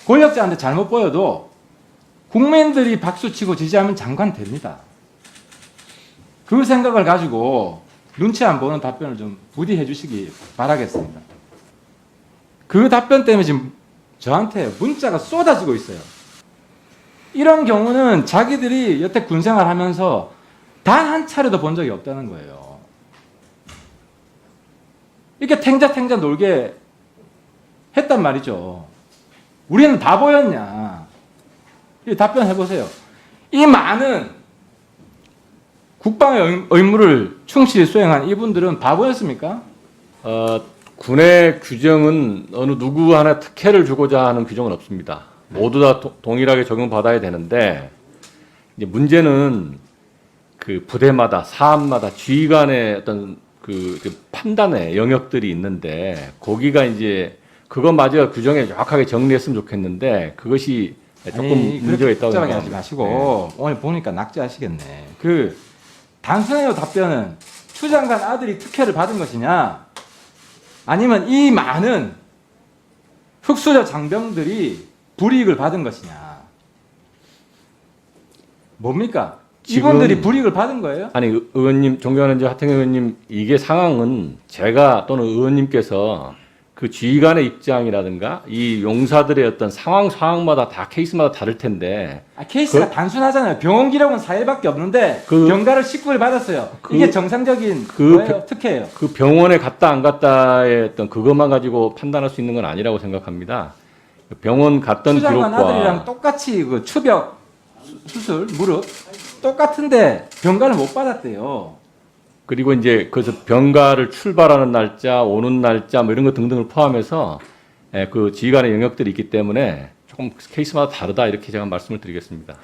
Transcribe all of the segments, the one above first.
권력자한테 잘못 보여도 국민들이 박수치고 지지하면 장관 됩니다. 그 생각을 가지고 눈치 안 보는 답변을 좀 부디 해주시기 바라겠습니다. 그 답변 때문에 지금 저한테 문자가 쏟아지고 있어요. 이런 경우는 자기들이 여태 군생활 하면서 단 한 차례도 본 적이 없다는 거예요. 이렇게 탱자탱자 놀게 했단 말이죠. 우리는 바보였냐? 답변해보세요. 이 많은 국방의 의무를 충실히 수행한 이분들은 바보였습니까? 군의 규정은 어느 누구 하나 특혜를 주고자 하는 규정은 없습니다. 모두 다 동일하게 적용받아야 되는데, 이제 문제는 그 부대마다 사함마다 지휘관의 어떤 그 판단의 영역들이 있는데, 거기가 이제 그것마저 규정에 정확하게 정리했으면 좋겠는데, 그것이 조금 문제가 있다고 생각합니다. 하지 마시고 오늘 보니까 낙제하시겠네. 그 단순해요. 답변은 추 장관 아들이 특혜를 받은 것이냐, 아니면 이 많은 흑수저 장병들이 불이익을 받은 것이냐. 뭡니까? 이분들이 불이익을 받은 거예요? 아니, 의원님, 존경하는 하태경 의원님, 이게 상황은 제가 또는 의원님께서 그 지휘관의 입장이라든가 이 용사들의 어떤 상황마다 다 케이스마다 다를 텐데. 케이스가 단순하잖아요. 병원 기록은 4일밖에 없는데 병가를 19일 받았어요. 이게 정상적인 거예요? 특혜예요. 그 병원에 갔다 안 갔다의 어떤 그것만 가지고 판단할 수 있는 건 아니라고 생각합니다. 병원 갔던 추장관 기록과 아들이랑 똑같이 그 추벽 수술 무릎 똑같은데 병가를 못 받았대요. 그리고 이제 그래서 병가를 출발하는 날짜, 오는 날짜 뭐 이런 것 등등을 포함해서 그 지휘관의 영역들이 있기 때문에 조금 케이스마다 다르다 이렇게 제가 말씀을 드리겠습니다.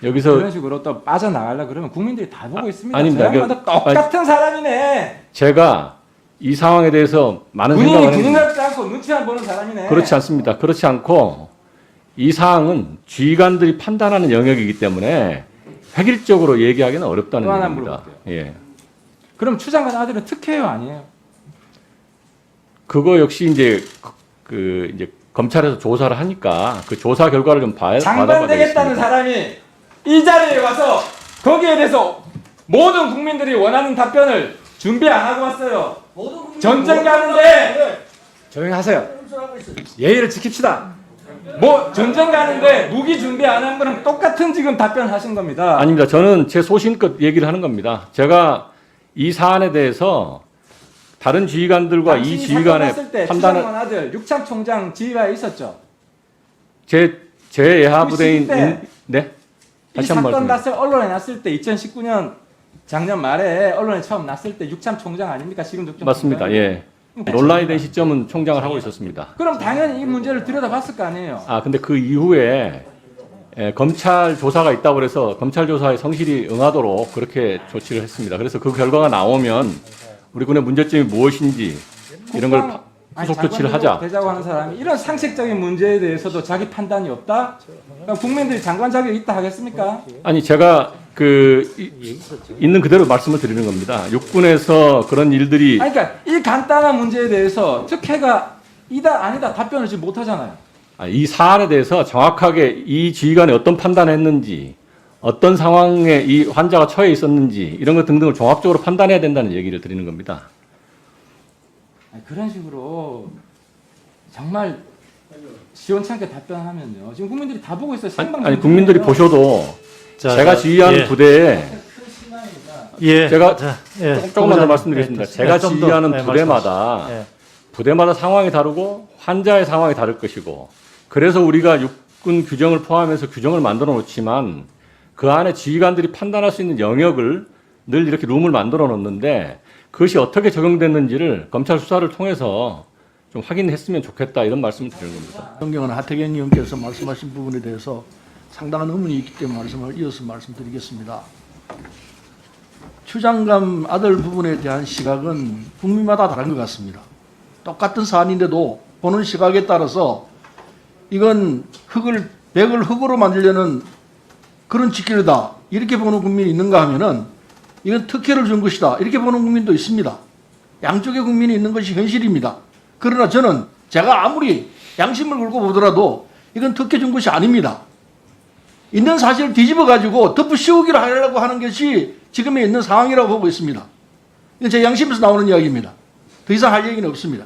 여기서 그런 식으로 또 빠져나가려고 그러면 국민들이 다 보고 있습니다. 아닙니다. 똑같은 사람이네. 제가 이 상황에 대해서 많은 군인이 생각을 군인 했는데 같지 않고 눈치만 보는 사람이네. 그렇지 않습니다. 그렇지 않고 이 사항은 지휘관들이 판단하는 영역이기 때문에 획일적으로 얘기하기는 어렵다는 또 하나 얘기입니다. 물어볼게요. 예. 그럼 추 장관 아들은 특혜요, 아니에요? 그거 역시 이제 이제 검찰에서 조사를 하니까 그 조사 결과를 좀 장관 되겠다는 사람이 이 자리에 와서 거기에 대해서 모든 국민들이 원하는 답변을 준비 안 하고 왔어요. 전쟁 가는데 조용히 하세요. 예의를 지킵시다. 뭐 전쟁 가는데 무기 준비 안 한 거랑 똑같은 지금 답변하신 겁니다. 아닙니다. 저는 제 소신껏 얘기를 하는 겁니다. 제가 이 사안에 대해서 다른 지휘관들과 이 지휘관의 판단을 추장관 아들 육참 총장 지휘하에 있었죠. 제 예하 부대인 네? 이 다시 한번 사건 말씀. 났을 언론에 났을 때 2019년 작년 말에 언론에 처음 났을 때 육참 총장 아닙니까? 지금 육참 맞습니다. 총장. 예. 논란이 된 시점은 총장을 하고 있었습니다. 그럼 당연히 이 문제를 들여다봤을 거 아니에요. 근데 그 이후에 검찰 조사가 있다고 그래서 검찰 조사에 성실히 응하도록 그렇게 조치를 했습니다. 그래서 그 결과가 나오면 우리 군의 문제점이 무엇인지 이런 걸 후속 조치를 하자. 되자고 하는 사람이 이런 상식적인 문제에 대해서도 자기 판단이 없다? 그럼 국민들이 장관 자격이 있다 하겠습니까? 아니 제가 있는 그대로 말씀을 드리는 겁니다. 육군에서 그런 일들이 그러니까 이 간단한 문제에 대해서 특혜가 이다 아니다 답변을 지금 못 하잖아요. 이 사안에 대해서 정확하게 이 지휘관이 어떤 판단을 했는지, 어떤 상황에 이 환자가 처해 있었는지 이런 것 등등을 종합적으로 판단해야 된다는 얘기를 드리는 겁니다. 그런 식으로 정말 시원찮게 답변하면요. 지금 국민들이 다 보고 있어요. 생방송. 아니 국민들이 보셔도 제가 지휘하는 부대에 제가 조금만 더 말씀드리겠습니다. 제가 지휘하는 부대마다 부대마다 상황이 다르고 환자의 상황이 다를 것이고 그래서 우리가 육군 규정을 포함해서 규정을 만들어 놓지만 그 안에 지휘관들이 판단할 수 있는 영역을 늘 이렇게 룸을 만들어 놓는데 그것이 어떻게 적용됐는지를 검찰 수사를 통해서 좀 확인했으면 좋겠다 이런 말씀을 드리는 겁니다. 존경하는 하태경 의원께서 말씀하신 부분에 대해서 상당한 의문이 있기 때문에 말씀을 이어서 말씀드리겠습니다. 추 장관 아들 부분에 대한 시각은 국민마다 다른 것 같습니다. 똑같은 사안인데도 보는 시각에 따라서 이건 백을 흙으로 만들려는 그런 짓기다 이렇게 보는 국민이 있는가 하면은 이건 특혜를 준 것이다 이렇게 보는 국민도 있습니다. 양쪽의 국민이 있는 것이 현실입니다. 그러나 저는 제가 아무리 양심을 걸고 보더라도 이건 특혜 준 것이 아닙니다. 있는 사실을 뒤집어 가지고 덮어 씌우기를 하려고 하는 것이 지금에 있는 상황이라고 보고 있습니다. 이건 제 양심에서 나오는 이야기입니다. 더 이상 할 얘기는 없습니다.